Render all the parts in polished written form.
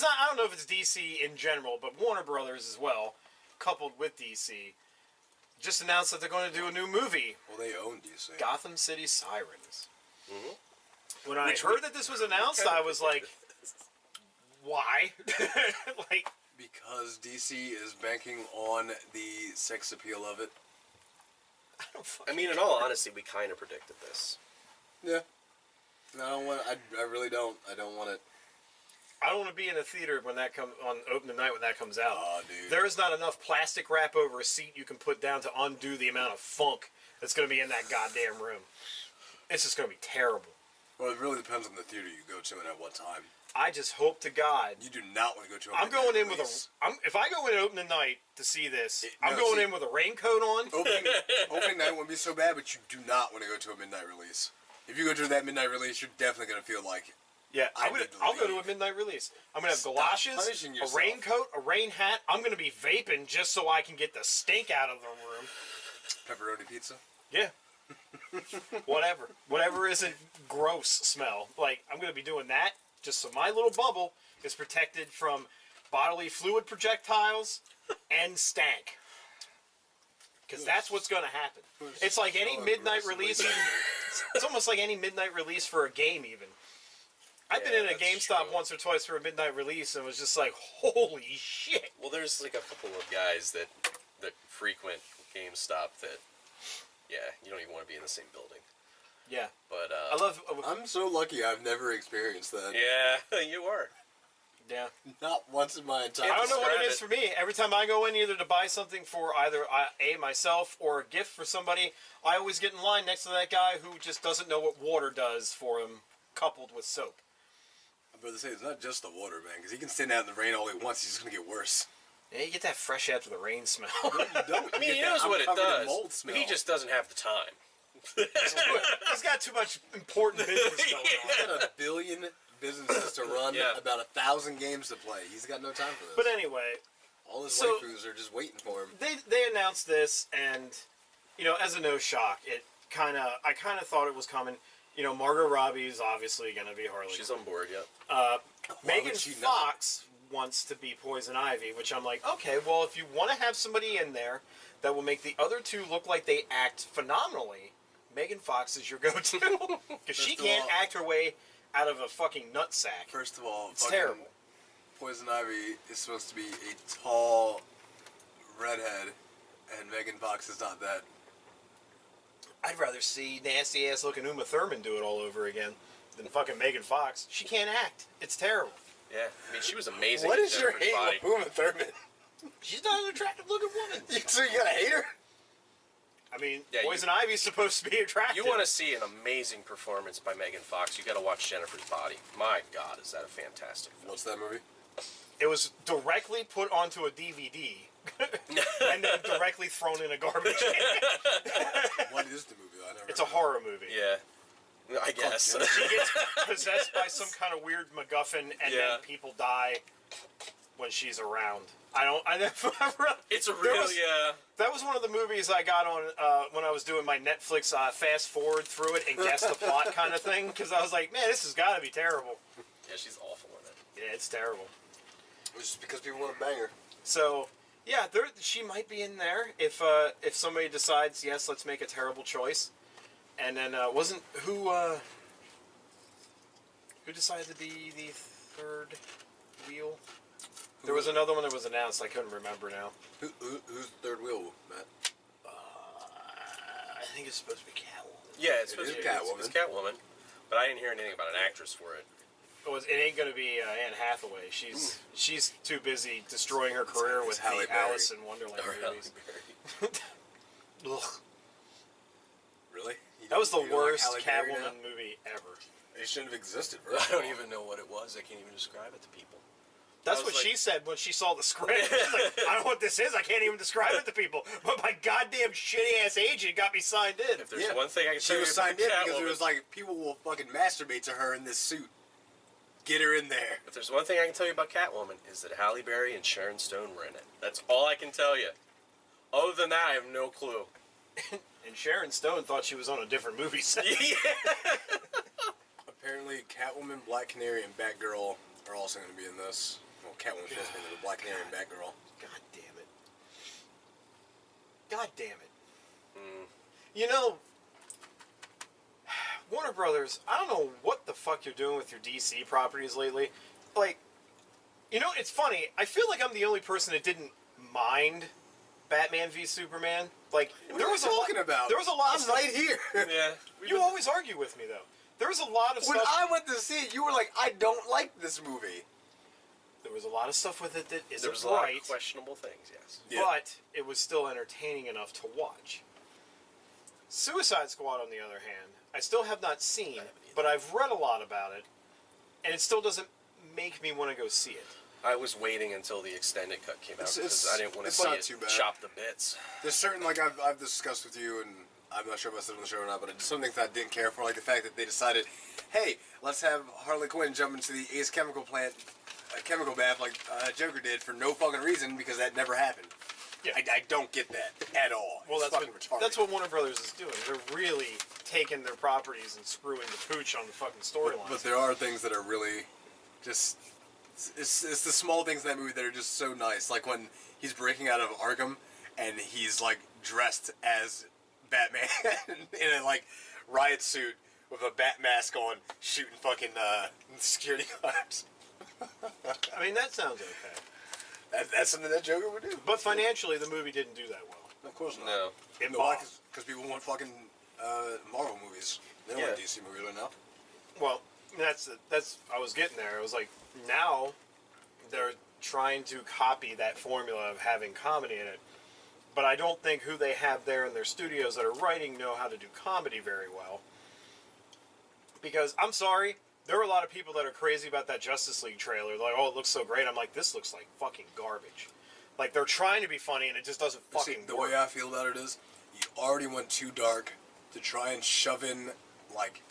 it's not. I don't know if it's DC in general, but Warner Brothers as well, coupled with DC, just announced that they're going to do a new movie. Well, they own DC. Gotham City Sirens. Mm-hmm. When I heard that this was announced, I was like, why? Like, because DC is banking on the sex appeal of it. I mean, in all honesty, we kind of predicted this. Yeah. No, I don't want. I really don't. I don't want it. I don't want to be in a theater when that comes on opening night when that comes out. Oh, dude. There is not enough plastic wrap over a seat you can put down to undo the amount of funk that's going to be in that goddamn room. It's just going to be terrible. Well, it really depends on the theater you go to and at what time. I just hope to God. You do not want to go to a I'm going in release. with a. If I go in opening night to see this, I'm going in with a raincoat on. Opening night wouldn't be so bad, but you do not want to go to a midnight release. If you go to that midnight release, you're definitely going to feel like it. Yeah, I'll go to a midnight release. I'm going to have galoshes, a raincoat, a rain hat. I'm going to be vaping just so I can get the stink out of the room. Pepperoni pizza? Yeah. Whatever. Whatever isn't gross smell. Like, I'm going to be doing that just so my little bubble is protected from bodily fluid projectiles and stank. Because that's what's going to happen. It's like any midnight release. It's almost like any midnight release for a game, even. I've been in a GameStop once or twice for a midnight release and was just like, holy shit. Well, there's like a couple of guys that frequent GameStop that, yeah, you don't even want to be in the same building. Yeah. But, I'm so lucky I've never experienced that. Yeah, you are. Yeah. Not once in my entire I don't know what it is for me. Every time I go in either to buy something for either myself or a gift for somebody, I always get in line next to that guy who just doesn't know what water does for him, coupled with soap. I'm about to say, it's not just the water, man, because he can stand out in the rain all he wants. He's just going to get worse. Yeah, you get that fresh after the rain smell. No, you don't. I mean, he knows what it does, but he just doesn't have the time. He's got too much important business going on. He's got a billion businesses to run, about 1,000 games to play. He's got no time for this. But anyway, all his waifus are just waiting for him. They announced this, and as a no shock, I kind of thought it was coming. Margot Robbie is obviously going to be Harley. She's on board, yep. Megan Fox wants to be Poison Ivy, which I'm like, okay, well, if you want to have somebody in there that will make the other two look like they act phenomenally, Megan Fox is your go-to. Because she can't act her way out of a fucking nutsack. First of all, it's terrible. Poison Ivy is supposed to be a tall redhead, and Megan Fox is not that. I'd rather see nasty-ass looking Uma Thurman do it all over again than fucking Megan Fox. She can't act. It's terrible. Yeah, I mean, she was amazing. What is your hate with Uma Thurman? She's not an attractive-looking woman. So you gotta hate her? I mean, Poison Ivy's supposed to be attractive. You want to see an amazing performance by Megan Fox, you got to watch Jennifer's Body. My God, is that a fantastic film. What's that movie? It was directly put onto a DVD and then directly thrown in a garbage can. What is the movie? It's a horror movie. Yeah, I guess. She gets possessed by some kind of weird MacGuffin, and then people die when she's around. It's a really, That was one of the movies I got on when I was doing my Netflix fast forward through it and guess the plot kind of thing, because I was like, man, this has got to be terrible. Yeah, she's awful in it. Yeah, it's terrible. It's just because people want to bang her. So, yeah, she might be in there if somebody decides, yes, let's make a terrible choice. And then who decided to be the third wheel? There was another one that was announced. I couldn't remember now. Who's third wheel, Matt? I think it's supposed to be Catwoman. Yeah, it's supposed to be Catwoman. It's Catwoman, but I didn't hear anything about an actress for it. It ain't going to be Anne Hathaway. She's too busy destroying her career with the Alice in Wonderland movies. Ugh. Really? That was the worst Catwoman movie ever. It shouldn't have existed. I don't even know what it was. I can't even describe it to people. That's what she said when she saw the script. She's like, I don't know what this is. I can't even describe it to people. But my goddamn shitty-ass agent got me signed in. If there's one thing I can tell you, she was signed in because it was like, people will fucking masturbate to her in this suit. Get her in there. If there's one thing I can tell you about Catwoman, is that Halle Berry and Sharon Stone were in it. That's all I can tell you. Other than that, I have no clue. And Sharon Stone thought she was on a different movie set. Apparently, Catwoman, Black Canary, and Batgirl are also going to be in this. Well, Catwoman should have been the Black Canary and Batgirl. God damn it. God damn it. You know, Warner Brothers, I don't know what the fuck you're doing with your DC properties lately. Like, you know, it's funny. I feel like I'm the only person that didn't mind Batman v Superman. Like, What are you talking about? There was a lot of I'm stuff. right here. Yeah. You always argue with me, though. There was a lot of When stuff. I went to see it, you were like, I don't like this movie. There was a lot of stuff with it that There isn't was a lot right, of questionable things, yes. Yeah. but it was still entertaining enough to watch. Suicide Squad, on the other hand, I still have not seen, but I've read a lot about it, and it still doesn't make me want to go see it. I was waiting until the extended cut came out It's- because I didn't want to it's see not it too bad. chopped to bits. There's certain, like, I've discussed with you, and I'm not sure if I said it on the show or not, but it's some things I didn't care for, like the fact that they decided, hey, let's have Harley Quinn jump into the Ace chemical plant, chemical bath like Joker did for no fucking reason, because that never happened. Yeah. I don't get that at all. Well, It's that's fucking what, retarded. that's what Warner Brothers is doing. They're really taking their properties and screwing the pooch on the fucking storylines. But there are things that are really just... It's the small things in that movie that are just so nice. Like when he's breaking out of Arkham and he's like dressed as Batman in a like riot suit with a bat mask on, shooting fucking security guards. I mean, that sounds okay. That's something that Joker would do. But financially, the movie didn't do that well. Of course not. No. It No, why? bombed. Because people want fucking Marvel movies. They don't Yeah. want DC movies right now. Well, that's I was getting there. I was like, now they're trying to copy that formula of having comedy in it. But I don't think who they have there in their studios that are writing know how to do comedy very well. Because, I'm sorry, there are a lot of people that are crazy about that Justice League trailer. Like, oh, it looks so great. I'm like, this looks like fucking garbage. Like, they're trying to be funny and it just doesn't See, fucking the work. way I feel about it is, you already went too dark to try and shove in like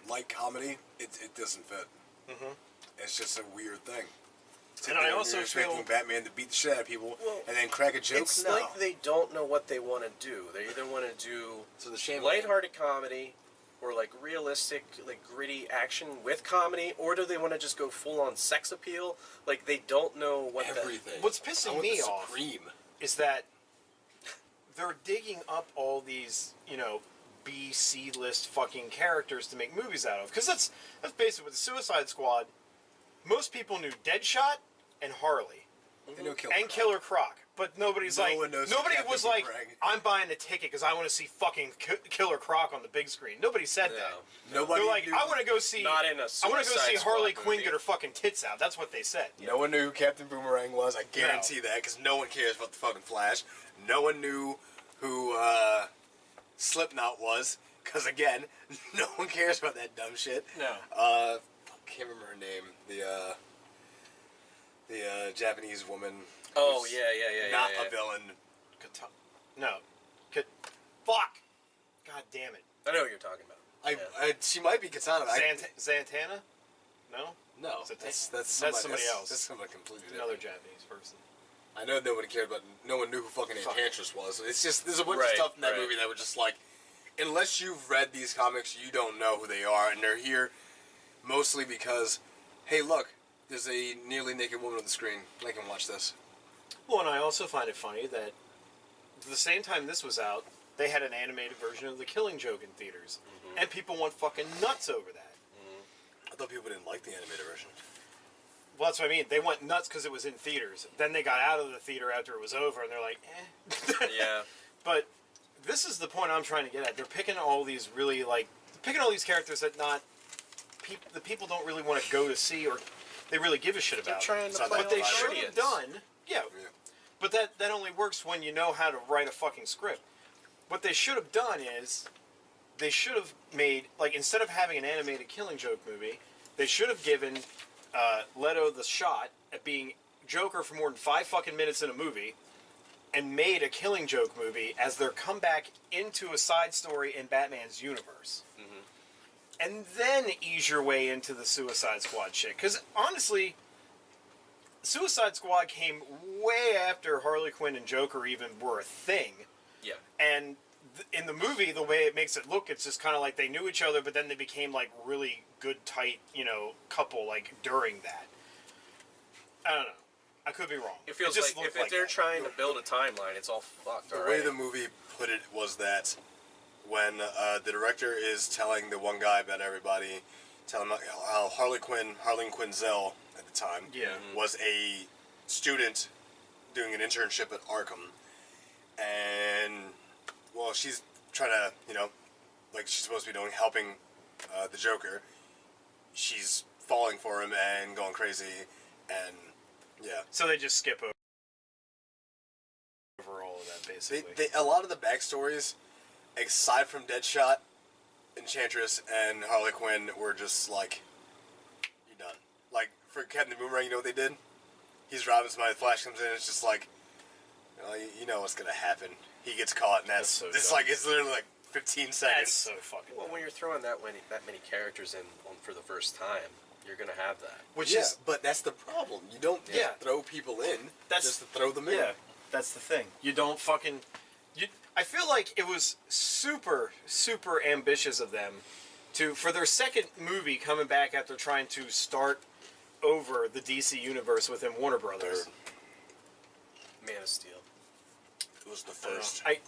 light comedy. It doesn't fit. Mhm. It's just a weird thing. And I also You're expecting feel- Batman to beat the shit out of people Well, and then crack a joke. It's No. like they don't know what they want to do. They either want to do So the shame. lighthearted comedy or like realistic, like gritty action with comedy, or do they want to just go full on sex appeal? Like they don't know what Everything. What's I pissing want me the off Supreme. is that they're digging up all these, you know, B, C list fucking characters to make movies out of. Because that's basically with the Suicide Squad. Most people knew Deadshot and Harley They know Killer and Croc. Killer Croc, but nobody's No like, one knows who nobody Captain was like, Boomerang. I'm buying a ticket because I want to see fucking Killer Croc on the big screen. Nobody said No. that. Nobody They're like, knew. I want to go see. Not in a I want to go Suicide see Harley Squad Quinn movie. get her fucking tits out. That's what they said. No one knew who Captain Boomerang was. I guarantee that because no one cares about the fucking Flash. No one knew who Slipknot was because again, no one cares about that dumb shit. No. I can't remember her name. The Japanese woman. Oh who's yeah. Not yeah. a villain. No. Fuck. God damn it. I know what you're talking about. She might be Katana. Zantana? No? No, Is it that's somebody somebody else. That's somebody completely Another different. Japanese person. I know nobody cared about. No one knew who fucking Fuck. Enchantress was. It's just there's a bunch Right, of stuff in that right. movie that were just like, unless you've read these comics, you don't know who they are, and they're here mostly because, hey, look, there's a nearly naked woman on the screen. I can watch this. Well, and I also find it funny that at the same time this was out, they had an animated version of The Killing Joke in theaters. And people went fucking nuts over that. I thought people didn't like the animated version. Well, that's what I mean. They went nuts because it was in theaters. Then they got out of the theater after it was over, and they're like, eh. Yeah. But this is the point I'm trying to get at. They're picking all these really, like, picking all these characters that the people don't really want to go to see or they really give a shit They're about. trying to So play What all they the should have audience. done, yeah, Yeah. but that only works when you know how to write a fucking script. What they should have done is, they should have made, like, instead of having an animated Killing Joke movie, they should have given Leto the shot at being Joker for more than 5 fucking minutes in a movie, and made a Killing Joke movie as their comeback into a side story in Batman's universe. And then ease your way into the Suicide Squad shit. Because, honestly, Suicide Squad came way after Harley Quinn and Joker even were a thing. Yeah. And in the movie, the way it makes it look, it's just kind of like they knew each other, but then they became, like, really good, tight, you know, couple, like, during that. I don't know. I could be wrong. It feels just like looked if they're that. trying to build a timeline, it's all fucked The already. way the movie put it was that when the director is telling the one guy about everybody, telling him how Harleen Quinzel at the time was a student doing an internship at Arkham, and well, she's trying to, like she's supposed to be doing, helping the Joker. She's falling for him and going crazy, and yeah. So they just skip over all of that, basically. A lot of the backstories, aside from Deadshot, Enchantress, and Harley Quinn, were just like, you're done. Like, for Captain Boomerang, you know what they did? He's robbing somebody, Flash comes in, and it's just like, you know what's gonna happen. He gets caught, and that's so it's dumb. like, it's literally like 15 seconds. That's so fucking Well, dumb. when you're throwing that many characters in for the first time, you're gonna have that. Which yeah, is... but that's the problem. You don't just throw people in just to throw them in. Yeah, that's the thing. You don't fucking... I feel like it was super, super ambitious of them for their second movie coming back after trying to start over the DC universe within Warner Brothers. Man of Steel. It was the first. I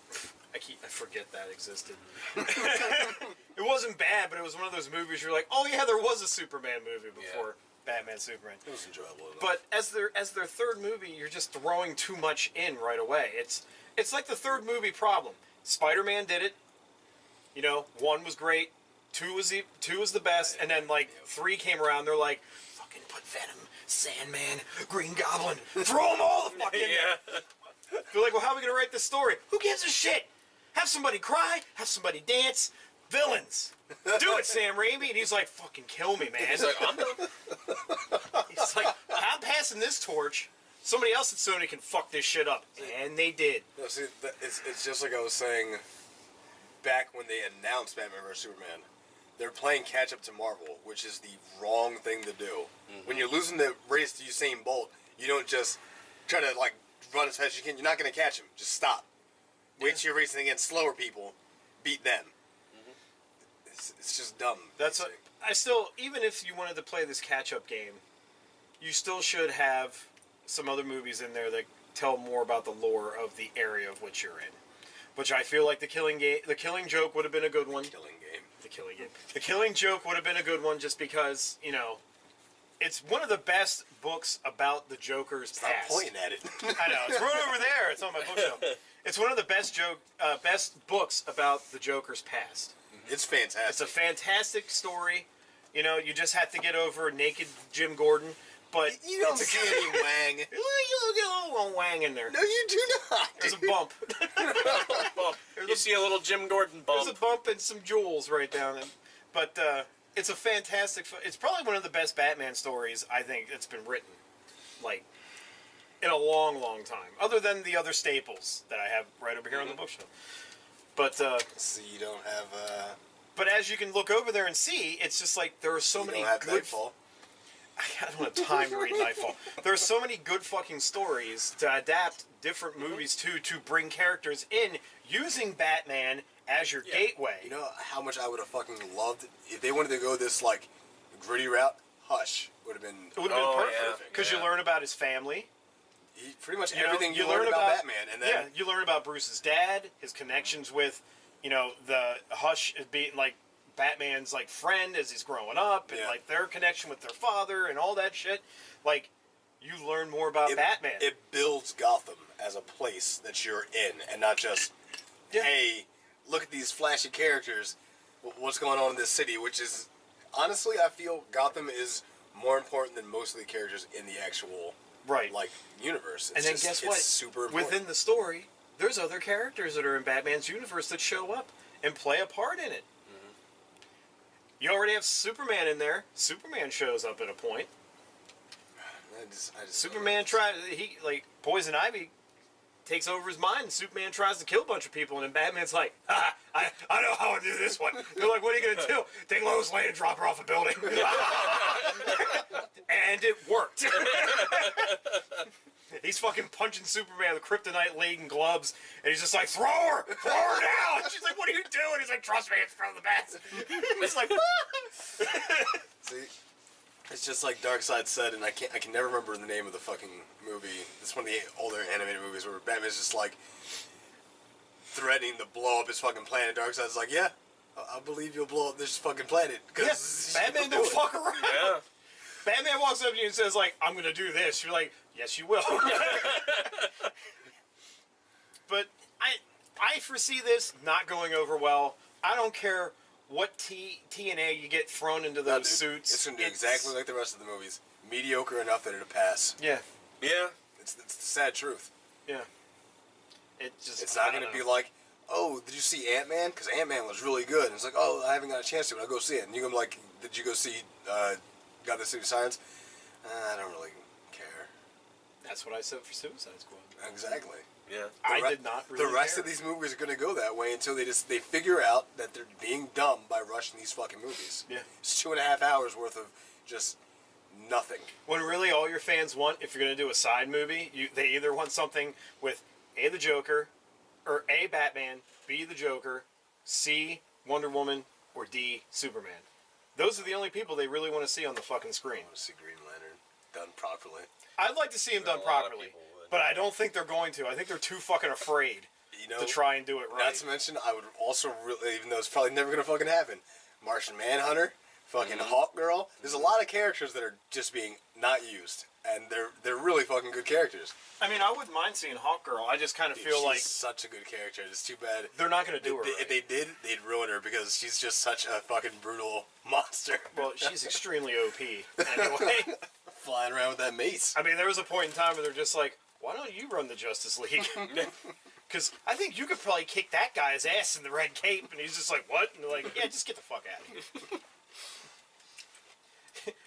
forget that existed. It wasn't bad, but it was one of those movies you're like, oh yeah, there was a Superman movie before Batman Superman. It was enjoyable enough. But as their third movie, you're just throwing too much in right away. It's like the third movie problem. Spider-Man did it. 1 was great, 2 was the best, and then like 3 came around. They're like, fucking put Venom, Sandman, Green Goblin, throw them all the fucking. They're like, well, how are we gonna write this story? Who gives a shit? Have somebody cry, have somebody dance. Villains, do it, Sam Raimi. And he's like, fucking kill me, man. He's like, I'm done. He's like, I'm passing this torch. Somebody else at Sony can fuck this shit up. And they did. No, see, it's just like I was saying back when they announced Batman vs. Superman. They're playing catch up to Marvel, which is the wrong thing to do. Mm-hmm. When you're losing the race to Usain Bolt, you don't just try to like run as fast as you can. You're not going to catch him. Just stop. Wait till you're racing against slower people. Beat them. It's just dumb. Even if you wanted to play this catch-up game, you still should have some other movies in there that tell more about the lore of the area of which you're in. Which I feel like the Killing Joke would have been a good one. The Killing Joke would have been a good one just because, it's one of the best books about the Joker's Stop past. pointing at it. I know, it's right over there. It's on my bookshelf. It's one of the best books about the Joker's past. It's fantastic. It's a fantastic story. You just have to get over naked Jim Gordon, but you don't see any wang. You get a little wang in there. No, you do not. There's a bump. You see a little Jim Gordon bump. There's a bump and some jewels right down it. But it's a fantastic... It's probably one of the best Batman stories, I think, that's been written. Like, in a long, long time. Other than the other staples that I have right over here on the bookshelf. But... So you don't have... But as you can look over there and see, it's just like there are so many good... Nightfall. I don't have time to read Nightfall. There are so many good fucking stories to adapt different movies to bring characters in using Batman as your gateway. You know how much I would have fucking loved if they wanted to go this like gritty route? Hush would have been. It would have been perfect because you learn about his family. Pretty much everything you learn about Batman, and then you learn about Bruce's dad, his connections with, the Hush as being like Batman's like friend as he's growing up, and like their connection with their father and all that shit. Like, you learn more about Batman. It builds Gotham as a place that you're in, and not just, hey, look at these flashy characters. What's going on in this city? Which is, honestly, I feel Gotham is more important than most of the characters in the actual universe. And then guess what? It's super important. Within the story, there's other characters that are in Batman's universe that show up and play a part in it. You already have Superman in there. Superman shows up at a point. Superman Poison Ivy takes over his mind, and Superman tries to kill a bunch of people, and then Batman's like, I know how to do this one. They're like, what are you going to do? Take Lois Lane and drop her off a building. And it worked. He's fucking punching Superman with Kryptonite laden gloves, and he's just like, throw her down. She's like, what are you doing? He's like, trust me, it's from the best. It's like, See, It's just like Darkseid said, and I can never remember the name of the fucking movie. It's one of the older animated movies where Batman's just like threatening to blow up his fucking planet. Darkseid's like, yeah, I believe you'll blow up this fucking planet. Cause Batman don't fuck around. Yeah. Batman walks up to you and says, like, I'm going to do this. You're like, yes, you will. But I foresee this not going over well. I don't care what TNA you get thrown into those suits. It's going to do exactly like the rest of the movies. Mediocre enough that it'll pass. Yeah. Yeah. It's the sad truth. Yeah. It's not going to be like, oh, did you see Ant-Man? Because Ant-Man was really good. And it's like, oh, I haven't got a chance to, but I'll go see it. And you're going to be like, did you go see Gotham City Sirens? I don't really care. That's what I said for Suicide Squad. Exactly. Yeah. I did not really The rest care. of these movies are going to go that way until they figure out that they're being dumb by rushing these fucking movies. Yeah. It's 2.5 hours worth of just nothing. When really all your fans want, if you're going to do a side movie, they either want something with A, the Joker, or A, Batman, B, the Joker, C, Wonder Woman, or D, Superman. Those are the only people they really want to see on the fucking screen. I want to see Green Lantern done properly. I'd like to see him done properly, but I don't think they're going to. I think they're too fucking afraid to try and do it right. Not to mention, I would also really, even though it's probably never going to fucking happen, Martian Manhunter, fucking Hawk Girl. There's a lot of characters that are just being not used, and they're really fucking good characters. I mean, I wouldn't mind seeing Hawk Girl. I just kind of feel she's like such a good character. It's too bad they're not going to do her right. If they did, they'd ruin her because she's just such a fucking brutal monster. Well, she's extremely OP anyway. Flying around with that mace. I mean, there was a point in time where they're just like, why don't you run the Justice League? Because I think you could probably kick that guy's ass in the red cape. And he's just like, what? And they're like, yeah, just get the fuck out of here.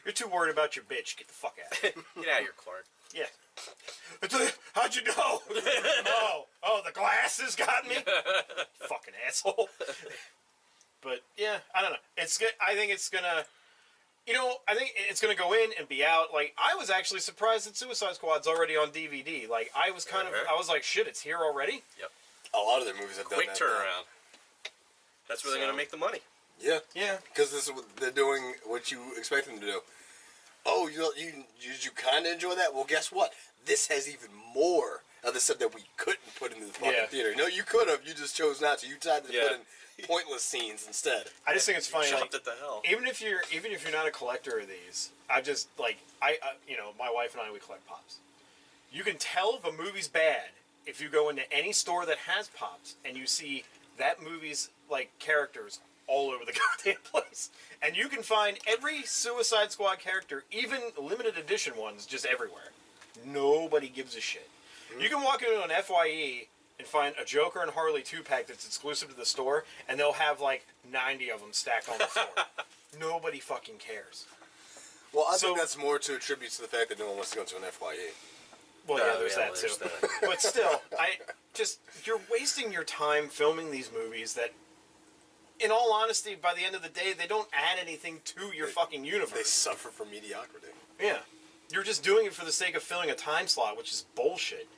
You're too worried about your bitch. Get the fuck out of here. Get out of here, Clark. Yeah. How'd you know? oh, the glasses got me? Fucking asshole. But, yeah, I don't know. I think it's going to... I think it's going to go in and be out. Like, I was actually surprised that Suicide Squad's already on DVD. Like, I was I was like, shit, it's here already? Yep. A lot of their movies have done Quick that. turnaround. That's where they're going to make the money. Yeah. Yeah. Because this is what they're doing what you expect them to do. Oh, you kind of enjoy that? Well, guess what? This has even more of the stuff that we couldn't put into the fucking theater. No, you could have. You just chose not to. You decided to put in pointless scenes instead. I just think it's funny. Chopped at the hell. Even if you're not a collector of these, I just like my wife and I, we collect pops. You can tell if a movie's bad if you go into any store that has pops and you see that movie's like characters all over the goddamn place. And you can find every Suicide Squad character, even limited edition ones, just everywhere. Nobody gives a shit. Mm-hmm. You can walk into an FYE and find a Joker and Harley 2-pack that's exclusive to the store, and they'll have like 90 of them stacked on the floor. Nobody fucking cares. Well, I think that's more to attribute to the fact that no one wants to go to an FYE. Well, yeah, there's that too. But still, you're wasting your time filming these movies that, in all honesty, by the end of the day, they don't add anything to your fucking universe. They suffer from mediocrity. Yeah. You're just doing it for the sake of filling a time slot, which is bullshit.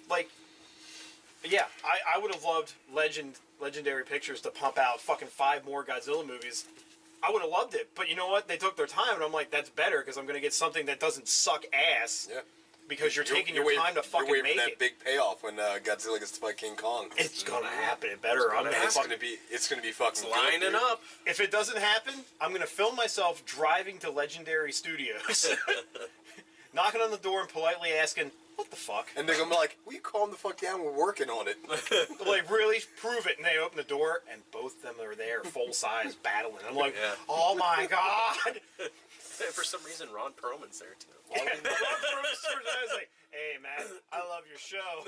Like, yeah, I would have loved Legendary Pictures to pump out fucking 5 more Godzilla movies. I would have loved it. But you know what? They took their time, and I'm like, that's better, because I'm going to get something that doesn't suck ass. Yeah. Because you're taking your time to fucking make it. You're waiting for that big payoff when Godzilla gets to fight King Kong. It's gonna happen. It better. It's gonna be fucking lining up. If it doesn't happen, I'm gonna film myself driving to Legendary Studios, knocking on the door and politely asking, "What the fuck?" And they're gonna be like, "Will you calm the fuck down? We're working on it." Like, really? Prove it. And they open the door, and both of them are there, full size, battling. I'm like, oh my god. For some reason, Ron Perlman's there too. Yeah, I was like, hey man, I love your show.